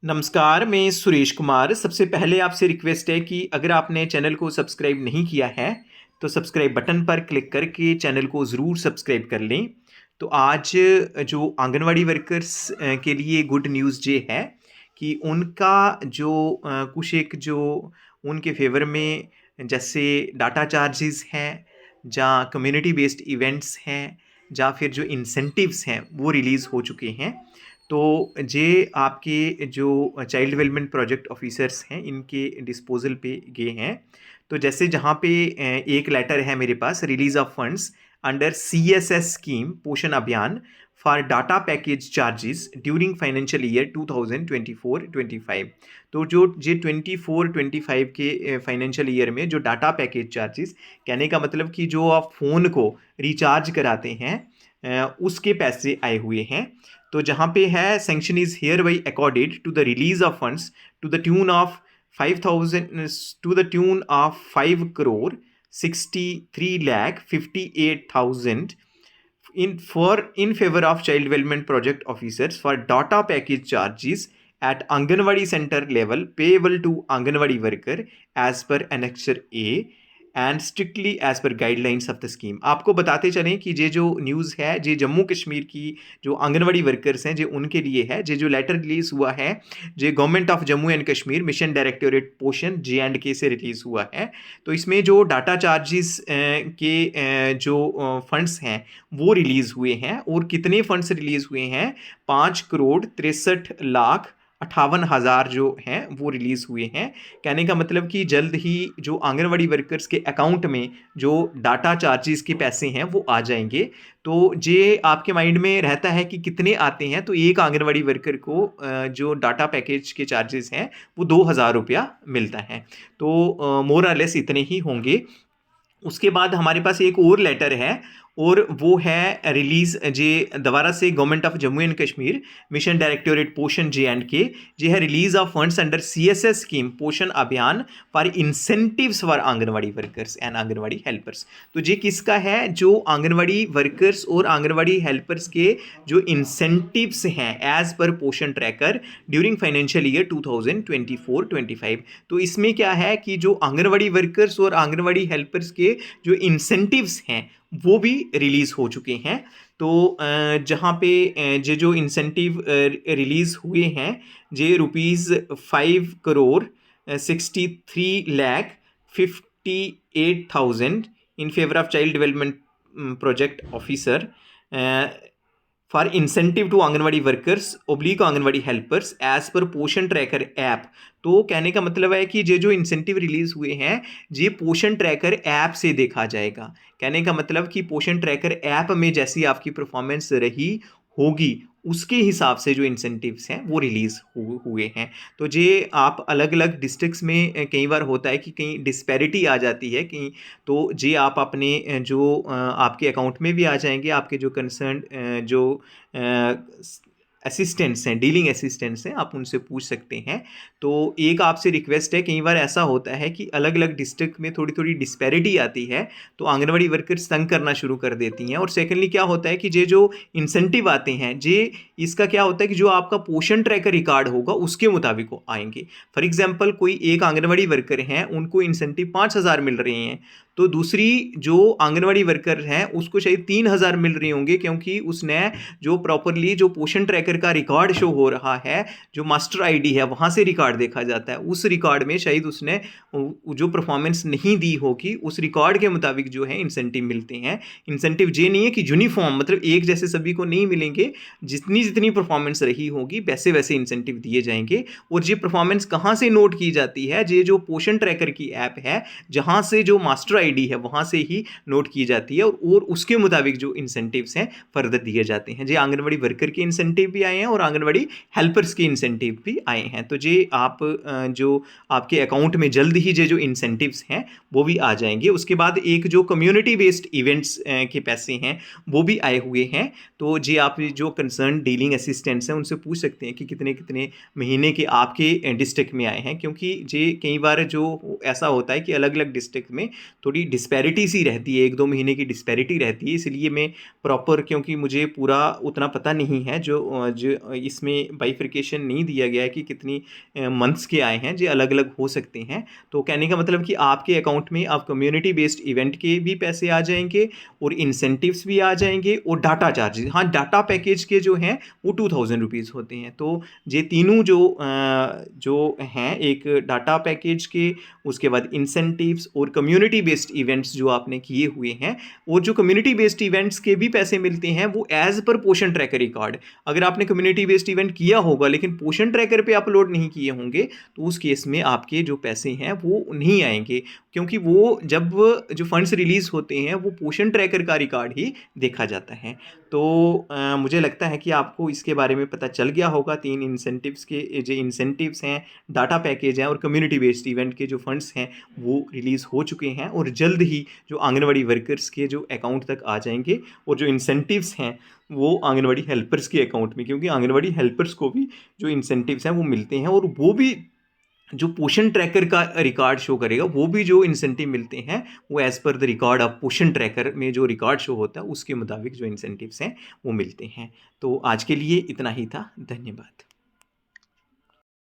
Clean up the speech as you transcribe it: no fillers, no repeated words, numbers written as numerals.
नमस्कार, मैं सुरेश कुमार। सबसे पहले आपसे रिक्वेस्ट है कि अगर आपने चैनल को सब्सक्राइब नहीं किया है, तो सब्सक्राइब बटन पर क्लिक करके चैनल को ज़रूर सब्सक्राइब कर लें। तो आज जो आंगनवाड़ी वर्कर्स के लिए गुड न्यूज़ ये है कि उनका जो कुछ एक जो उनके फेवर में जैसे डाटा चार्जेस हैं, या कम्युनिटी बेस्ड इवेंट्स हैं, या फिर जो इंसेंटिव्स हैं वो रिलीज़ हो चुके हैं। तो ये आपके जो चाइल्ड डेवलपमेंट प्रोजेक्ट ऑफिसर्स हैं इनके डिस्पोजल पे गए हैं। तो जैसे जहाँ पे एक लेटर है मेरे पास, release of funds under CSS scheme Poshan Abhiyaan for data package charges during financial year 2024-25। तो जो ये 24-25 के फाइनेंशियल ईयर में जो डाटा पैकेज चार्जेस, कहने का मतलब कि जो आप फ़ोन को रिचार्ज कराते हैं उसके पैसे आए हुए हैं। तो जहाँ पे है sanction is hereby accorded to the release of funds to the tune of 5,000 to the tune of 5,63,58,000 in favor of child development project officers for data package charges at Anganwadi center level payable to Anganwadi worker as per Annexure A and strictly as per guidelines of the scheme. आपको बताते चलें कि ये जो news है ये जम्मू कश्मीर की जो आंगनवाड़ी वर्कर्स हैं ये उनके लिए है। ये जो लेटर रिलीज़ हुआ है ये government of Jammu and Kashmir mission directorate पोषण JNK से रिलीज़ हुआ है। तो इसमें जो डाटा चार्जेस के जो फंड्स हैं वो रिलीज़ हुए हैं। और कितने फंड्स रिलीज़ हुए हैं? 5,63,58,000 जो हैं वो रिलीज़ हुए हैं। कहने का मतलब कि जल्द ही जो आंगनवाड़ी वर्कर्स के अकाउंट में जो डाटा चार्जेस के पैसे हैं वो आ जाएंगे। तो ये आपके माइंड में रहता है कि कितने आते हैं, तो एक आंगनवाड़ी वर्कर को जो डाटा पैकेज के चार्जेस हैं वो 2,000 रुपया मिलता है। तो मोर और लेस इतने ही होंगे। उसके बाद हमारे पास एक और लेटर है और वो है रिलीज जे दोबारा से government of Jammu and Kashmir mission directorate पोषण JNK जे है release of funds under CSS scheme Poshan Abhiyaan for incentives for anganwadi workers and anganwadi helpers. तो ये किसका है? जो आंगनवाड़ी वर्कर्स और आंगनवाड़ी हेल्पर्स के जो इंसेंटिव्स हैं as per Poshan tracker during financial year 2024-25। तो इसमें क्या है कि जो आंगनवाड़ी वर्कर्स और आंगनवाड़ी हेल्पर्स के जो इंसेंटिव्स हैं वो भी रिलीज़ हो चुके हैं। तो जहाँ पे ये जो इंसेंटिव रिलीज़ हुए हैं ये ₹5,63,58,000 in favour of child development project officer for incentive to anganwadi workers oblique anganwadi helpers as per Poshan tracker app. तो कहने का मतलब है कि ये जो इंसेंटिव रिलीज हुए हैं ये पोषण ट्रैकर ऐप से देखा जाएगा। कहने का मतलब कि पोषण ट्रैकर ऐप में जैसी आपकी परफॉर्मेंस रही होगी उसके हिसाब से जो इंसेंटिव्स हैं वो रिलीज़ हुए हैं। तो ये आप अलग अलग डिस्ट्रिक्ट्स में कई बार होता है कि कहीं डिस्पैरिटी आ जाती है कहीं, तो ये आप अपने जो आपके अकाउंट में भी आ जाएंगे। आपके जो कंसर्न जो असिस्टेंट्स हैं, डीलिंग असिस्टेंट्स हैं, आप उनसे पूछ सकते हैं। तो एक आपसे रिक्वेस्ट है, कई बार ऐसा होता है कि अलग अलग डिस्ट्रिक्ट में थोड़ी थोड़ी डिस्पैरिटी आती है तो आंगनवाड़ी वर्कर्स तंग करना शुरू कर देती हैं। और सेकेंडली क्या होता है कि ये जो इंसेंटिव आते हैं ये इसका क्या होता है कि जो आपका पोषण ट्रैकर रिकॉर्ड होगा उसके मुताबिक वो आएंगे। फॉर एग्जाम्पल कोई एक आंगनवाड़ी वर्कर हैं उनको इंसेंटिव 5,000 मिल रहे हैं, तो दूसरी जो आंगनवाड़ी वर्कर हैं उसको शायद 3,000 मिल रहे होंगे, क्योंकि उसने जो प्रॉपरली जो पोषण ट्रैकर का रिकॉर्ड शो हो रहा है, जो मास्टर आईडी है वहाँ से रिकॉर्ड देखा जाता है, उस रिकॉर्ड में शायद उसने जो परफॉर्मेंस नहीं दी होगी उस रिकॉर्ड के मुताबिक जो है इंसेंटिव मिलते हैं। इंसेंटिव ये नहीं है कि यूनिफॉर्म मतलब एक जैसे सभी को नहीं मिलेंगे, जितनी जितनी परफॉर्मेंस रही होगी वैसे वैसे इंसेंटिव दिए जाएंगे। और ये परफॉर्मेंस कहाँ से नोट की जाती है? ये जो पोषण ट्रैकर की ऐप है जहाँ से जो मास्टर आईडी है वहाँ से ही नोट की जाती है और उसके मुताबिक जो इंसेंटिव्स हैं फर्दर दिए जाते हैं। जी आंगनवाड़ी वर्कर के इंसेंटिव भी आए हैं और आंगनवाड़ी हेल्पर्स के इंसेंटिव भी आए हैं। तो जी आप जो आपके अकाउंट में जल्द ही जो इंसेंटिव्स हैं वो भी आ जाएंगे। उसके बाद एक जो कम्युनिटी बेस्ड इवेंट्स के पैसे हैं वो भी आए हुए हैं। तो जी आप जो कंसर्न डीलिंग असिस्टेंट्स हैं उनसे पूछ सकते हैं कि कितने कितने महीने के आपके डिस्ट्रिक्ट में आए हैं, क्योंकि जी कई बार जो ऐसा होता है कि अलग अलग डिस्ट्रिक्ट में थोड़ी थोड़ी डिस्पैरिटी सी रहती है, 1-2 महीने की डिस्पैरिटी रहती है, इसलिए मैं प्रॉपर, क्योंकि मुझे पूरा उतना पता नहीं है, जो इसमें बाइफरकेशन नहीं दिया गया है कि कितनी मंथ्स के आए हैं, जो अलग-अलग हो सकते हैं। तो कहने का मतलब कि आपके अकाउंट में अब कम्युनिटी बेस्ड इवेंट के भी पैसे आ जाएँगे और इंसेंटिव्स भी आ जाएँगे और डाटा चार्जेज़, हाँ, डाटा पैकेज के जो हैं वो ₹2000 होते हैं। तो ये तीनों जो हैं, एक डाटा पैकेज के, उसके बाद इंसेंटिव्स और कम्युनिटी बेस्ड इवेंट्स जो आपने किए हुए हैं, और जो कम्युनिटी बेस्ड इवेंट्स के भी पैसे मिलते हैं वो as per Poshan tracker record. अगर आपने कम्युनिटी बेस्ड इवेंट किया होगा लेकिन पोषण ट्रैकर पे अपलोड नहीं किए होंगे तो उस केस में आपके जो पैसे हैं वो नहीं आएंगे, क्योंकि वो जब जो फंड्स रिलीज होते हैं वो पोषण ट्रैकर का रिकॉर्ड ही देखा जाता है। तो मुझे लगता है कि आपको इसके बारे में पता चल गया होगा। 3 इंसेंटिव्स के जो इंसेंटिव्स हैं, डाटा पैकेज हैं और कम्युनिटी बेस्ड इवेंट के जो फंड्स हैं वो रिलीज़ हो चुके हैं और जल्द ही जो आंगनवाड़ी वर्कर्स के जो अकाउंट तक आ जाएंगे, और जो इंसेंटिव्स हैं वो आंगनवाड़ी हेल्पर्स के अकाउंट में, क्योंकि आंगनवाड़ी हेल्पर्स को भी जो इंसेंटिव्स हैं वो मिलते हैं, और वो भी जो पोषण ट्रैकर का रिकॉर्ड शो करेगा, वो भी जो इंसेंटिव मिलते हैं वो as per the record of पोषण ट्रैकर में जो रिकॉर्ड शो होता है उसके मुताबिक जो इंसेंटिव्स हैं वो मिलते हैं। तो आज के लिए इतना ही था। धन्यवाद।